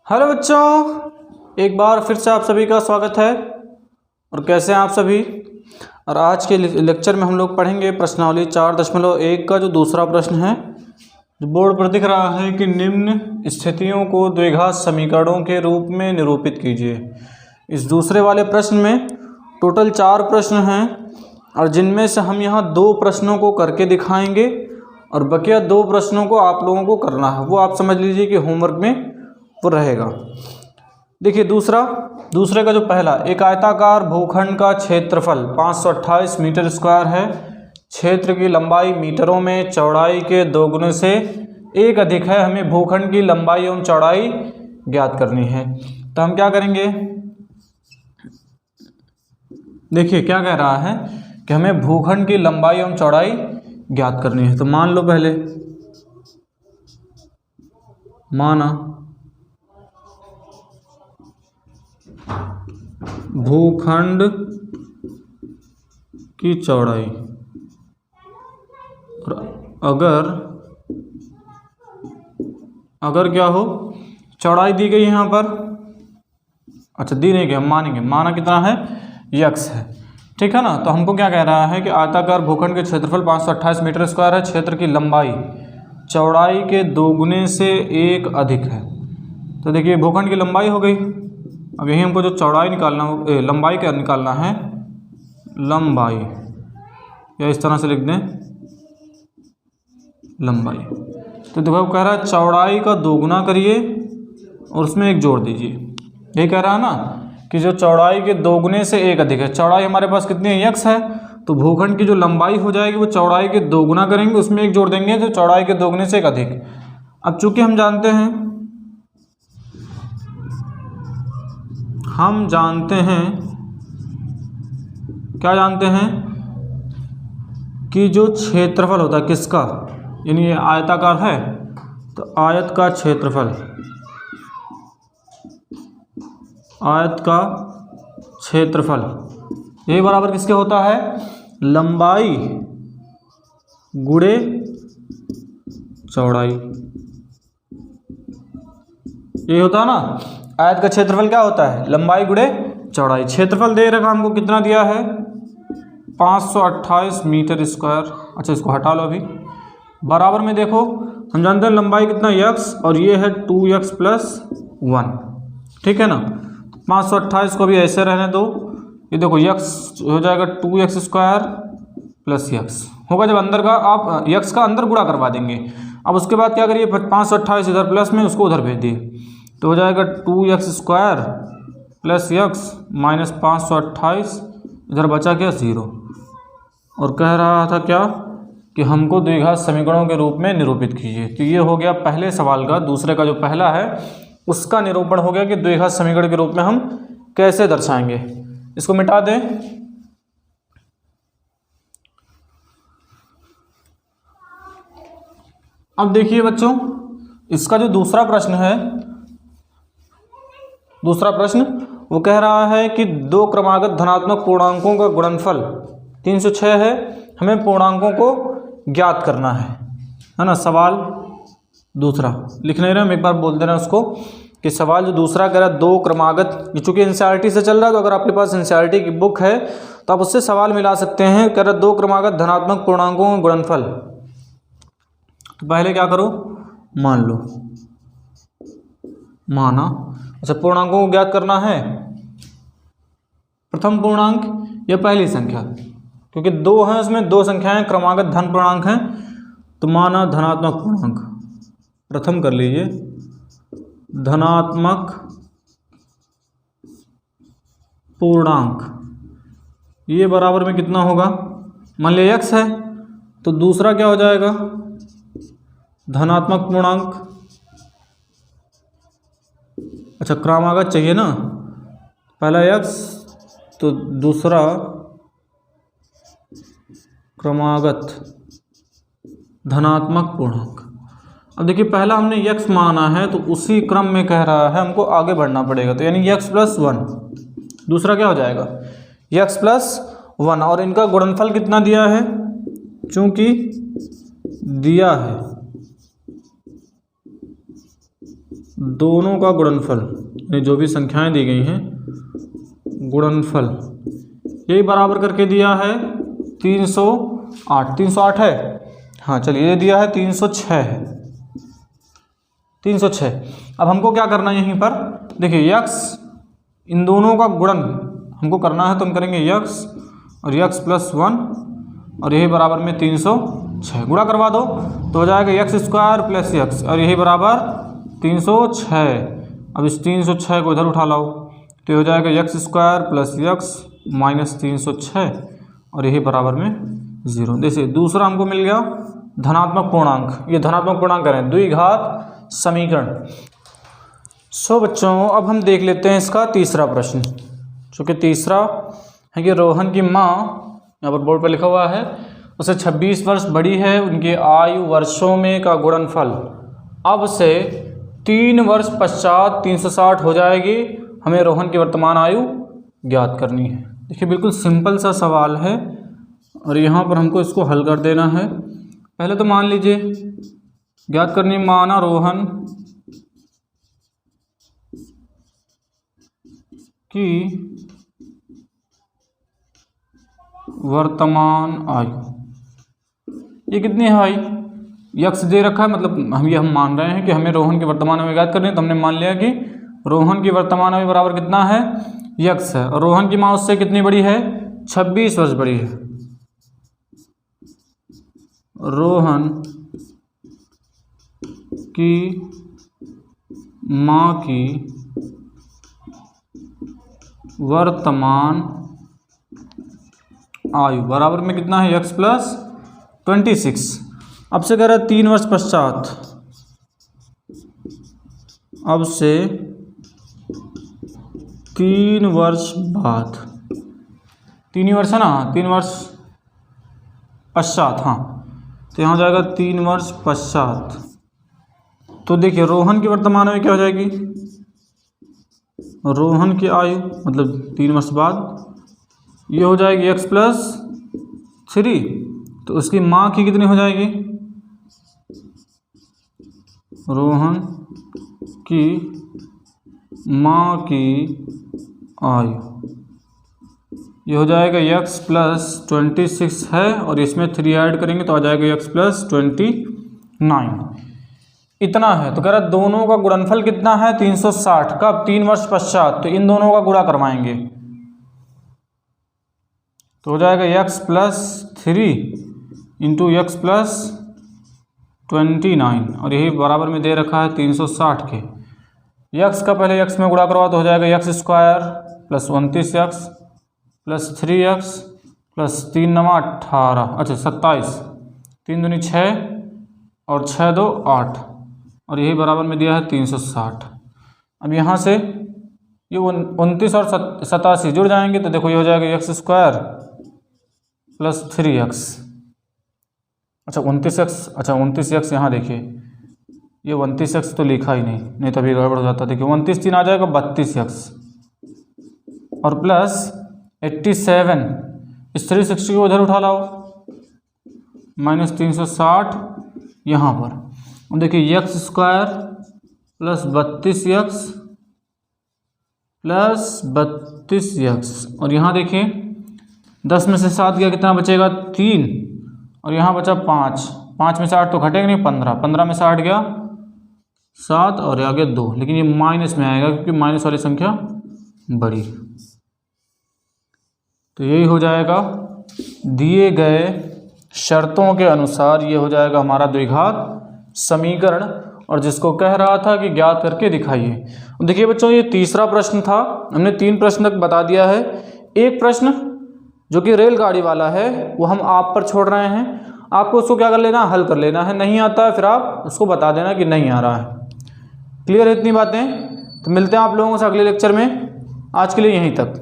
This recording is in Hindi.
हेलो बच्चों, एक बार फिर से आप सभी का स्वागत है। और कैसे हैं आप सभी। और आज के लेक्चर में हम लोग पढ़ेंगे प्रश्नावली 4.1 का जो दूसरा प्रश्न है, जो बोर्ड पर दिख रहा है कि निम्न स्थितियों को द्विघात समीकरणों के रूप में निरूपित कीजिए। इस दूसरे वाले प्रश्न में टोटल 4 प्रश्न हैं और जिनमें से हम यहाँ 2 प्रश्नों को करके दिखाएंगे और बकिया 2 प्रश्नों को आप लोगों को करना है। वो आप समझ लीजिए कि होमवर्क में वो रहेगा। देखिए दूसरे का जो पहला, एक आयताकार भूखंड का क्षेत्रफल 528 मीटर स्क्वायर है। क्षेत्र की लंबाई मीटरों में, चौड़ाई के दोगुने से 1 अधिक है। हमें भूखंड की लंबाई एवं चौड़ाई ज्ञात करनी है। तो हम क्या करेंगे, देखिए क्या कह रहा है कि हमें भूखंड की लंबाई एवं चौड़ाई ज्ञात करनी है। तो मान लो, पहले माना भूखंड की चौड़ाई, और अगर क्या हो, चौड़ाई दी गई यहाँ पर, अच्छा दी नहीं गई, हम मानेंगे, माना कितना है, यक्स है, ठीक है ना। तो हमको क्या कह रहा है कि आयताकार भूखंड के क्षेत्रफल 528 मीटर स्क्वायर है। क्षेत्र की लंबाई चौड़ाई के दोगुने से 1 अधिक है। तो देखिए भूखंड की लंबाई हो गई। अब यही हमको जो चौड़ाई निकालना, लंबाई क्या निकालना है, लंबाई, या इस तरह से लिख दें लंबाई। तो देखो कह रहा है चौड़ाई का दोगुना करिए और उसमें 1 जोड़ दीजिए। यही कह रहा है ना कि जो चौड़ाई के दोगुने से 1 अधिक है। चौड़ाई हमारे पास कितनी है, यक्स है। तो भूखंड की जो लंबाई हो जाएगी वो चौड़ाई के दोगुना करेंगे, उसमें 1 जोड़ देंगे, तो चौड़ाई के दोगुने से 1 अधिक। अब चूंकि हम जानते हैं क्या जानते हैं कि जो क्षेत्रफल होता है किसका, यानी ये आयताकार है तो आयत का क्षेत्रफल ये बराबर किसके होता है, लंबाई गुणे चौड़ाई। ये होता है ना, आयत का क्षेत्रफल क्या होता है, लंबाई गुणे चौड़ाई। क्षेत्रफल दे रखा हमको, कितना दिया है, 528 मीटर स्क्वायर। अच्छा इसको हटा लो अभी। बराबर में देखो हम जानते हैं लंबाई कितना, यक्स, और ये है 2x + 1, ठीक है ना। 528 को भी ऐसे रहने दो। ये देखो यक्स हो जाएगा 2x स्क्वायर + यक्स होगा। जब अंदर का आप यक्स का अंदर गुणा करवा देंगे। अब उसके बाद क्या करिए, 528 इधर प्लस में, उसको उधर भेज दिए, तो हो जाएगा 2x स्क्वायर + यक्स माइनस 528, इधर बचा क्या, 0। और कह रहा था क्या कि हमको द्विघात समीकरणों के रूप में निरूपित कीजिए। तो ये हो गया पहले सवाल का। दूसरे का जो पहला है उसका निरूपण हो गया कि द्विघात समीकरण के रूप में हम कैसे दर्शाएंगे। इसको मिटा दें। अब देखिए बच्चों, इसका जो दूसरा प्रश्न वो कह रहा है कि 2 क्रमागत धनात्मक पूर्णांकों का गुणनफल 306 है। हमें पूर्णांकों को ज्ञात करना है ना। सवाल दूसरा लिख नहीं रहे हम, एक बार बोल दे रहे हैं उसको कि सवाल जो दूसरा कह रहा है 2 क्रमागत, चूंकि एनसीईआरटी से चल रहा है, तो अगर आपके पास एनसीईआरटी की बुक है तो आप उससे सवाल मिला सकते हैं। कह रहा है 2 क्रमागत धनात्मक पूर्णांकों का गुणनफल। तो पहले क्या करो, मान लो, माना, अच्छा पूर्णांकों को ज्ञात करना है। प्रथम पूर्णांक या पहली संख्या, क्योंकि 2 हैं उसमें 2 संख्याएं क्रमागत धन पूर्णांक हैं। तो माना धनात्मक पूर्णांक, प्रथम कर लीजिए, धनात्मक पूर्णांक, ये बराबर में कितना होगा, मान लिया x है, तो दूसरा क्या हो जाएगा, धनात्मक पूर्णांक। अच्छा क्रमागत चाहिए ना, पहला x तो दूसरा क्रमागत धनात्मक पूर्णांक। अब देखिए पहला हमने x माना है तो उसी क्रम में कह रहा है हमको आगे बढ़ना पड़ेगा। तो यानी x + 1, दूसरा क्या हो जाएगा, x + 1, और इनका गुणनफल कितना दिया है, चूंकि दिया है दोनों का गुणनफल, यानी जो भी संख्याएं दी गई हैं गुणनफल, यही बराबर करके दिया है 308। 308 है, हाँ चलिए ये दिया है 306 है, 306। अब हमको क्या करना है यहीं पर, देखिए यक्स, इन दोनों का गुणन हमको करना है, तो हम करेंगे यक्स और यक्स प्लस 1 और यही बराबर में 306, गुणा करवा दो तो हो जाएगा यक्स स्क्वायर प्लस यक्स और यही बराबर 306। अब इस 306 को इधर उठा लाओ तो हो जाएगा x square plus x minus 306 और यही बराबर में 0। जैसे दूसरा हमको मिल गया धनात्मक पूर्णांक, ये धनात्मक पूर्णांक करें द्विघात समीकरण। सो बच्चों अब हम देख लेते हैं इसका तीसरा प्रश्न, जो कि तीसरा है कि रोहन की माँ, यहाँ पर बोर्ड पर लिखा हुआ है, उसे 26 वर्ष बड़ी है, उनकी आयु वर्षों में का गुणनफल अब से 3 वर्ष पश्चात 360 हो जाएगी, हमें रोहन की वर्तमान आयु ज्ञात करनी है। देखिए बिल्कुल सिंपल सा सवाल है और यहाँ पर हमको इसको हल कर देना है। पहले तो मान लीजिए ज्ञात करनी, माना रोहन की वर्तमान आयु, ये कितनी है भाई, यक्स दे रखा है, मतलब हम मान रहे हैं कि हमें रोहन की वर्तमान आयु ज्ञात करनी है, तो हमने मान लिया कि रोहन की वर्तमान आयु बराबर कितना है, यक्स है, और रोहन की माँ उससे कितनी बड़ी है, 26 वर्ष बड़ी है। रोहन की माँ की वर्तमान आयु बराबर में कितना है, यक्स प्लस 26। अब से कह रहा है 3 वर्ष पश्चात, अब से 3 वर्ष बाद, 3 ही वर्ष है ना, 3 वर्ष पश्चात, हाँ तो यहाँ हो जाएगा 3 वर्ष पश्चात। तो देखिए रोहन की वर्तमान आयु क्या हो जाएगी, रोहन की आयु मतलब 3 वर्ष बाद ये हो जाएगी x प्लस 3, तो उसकी माँ की कितनी हो जाएगी, रोहन की माँ की आयु ये हो जाएगा x प्लस 26 है और इसमें 3 ऐड करेंगे तो आ जाएगा x प्लस 29, इतना है। तो कह रहा दोनों का गुणनफल कितना है, 360, कब, 3 वर्ष पश्चात, तो इन दोनों का गुणा करवाएंगे तो हो जाएगा x plus 3 into x plus 29 और यही बराबर में दे रखा है 360 के। x का पहले x में गुणा करवा तो हो जाएगा x square plus 29x plus 3x plus 3 9 18, अच्छा 27, 3 दूनी 6 और 6 2 8 और यही बराबर में दिया है 360। अब यहाँ से ये 29 और 87 जुड़ जाएंगे तो देखो ये हो जाएगा एक्स स्क्वायर प्लस 3x, अच्छा 29x, अच्छा 29x यहाँ देखिए ये 29x तो लिखा ही नहीं तो अभी गड़बड़ हो जाता। देखिए 29 3 आ जाएगा 32x और प्लस 87, इस 360 को उधर उठा लाओ माइनस 360 यहाँ पर। देखिए x square plus 32x plus 32x और यहाँ देखिए 10 में से 7 गया कितना बचेगा 3 और यहाँ बचा 5, 5 में से 8 तो घटेगा नहीं 15, 15 में से 8 गया 7 और आगे 2, लेकिन ये माइनस में आएगा क्योंकि माइनस वाली संख्या बड़ी। तो यही हो जाएगा दिए गए शर्तों के अनुसार ये हो जाएगा हमारा द्विघात समीकरण, और जिसको कह रहा था कि ज्ञात करके दिखाइए। देखिए बच्चों ये तीसरा प्रश्न था, हमने 3 प्रश्न तक बता दिया है। एक प्रश्न जो कि रेलगाड़ी वाला है वो हम आप पर छोड़ रहे हैं, आपको उसको क्या कर लेना, हल कर लेना है। नहीं आता है फिर आप उसको बता देना कि नहीं आ रहा है। क्लियर है इतनी बातें? तो मिलते हैं आप लोगों से अगले लेक्चर में। आज के लिए यहीं तक।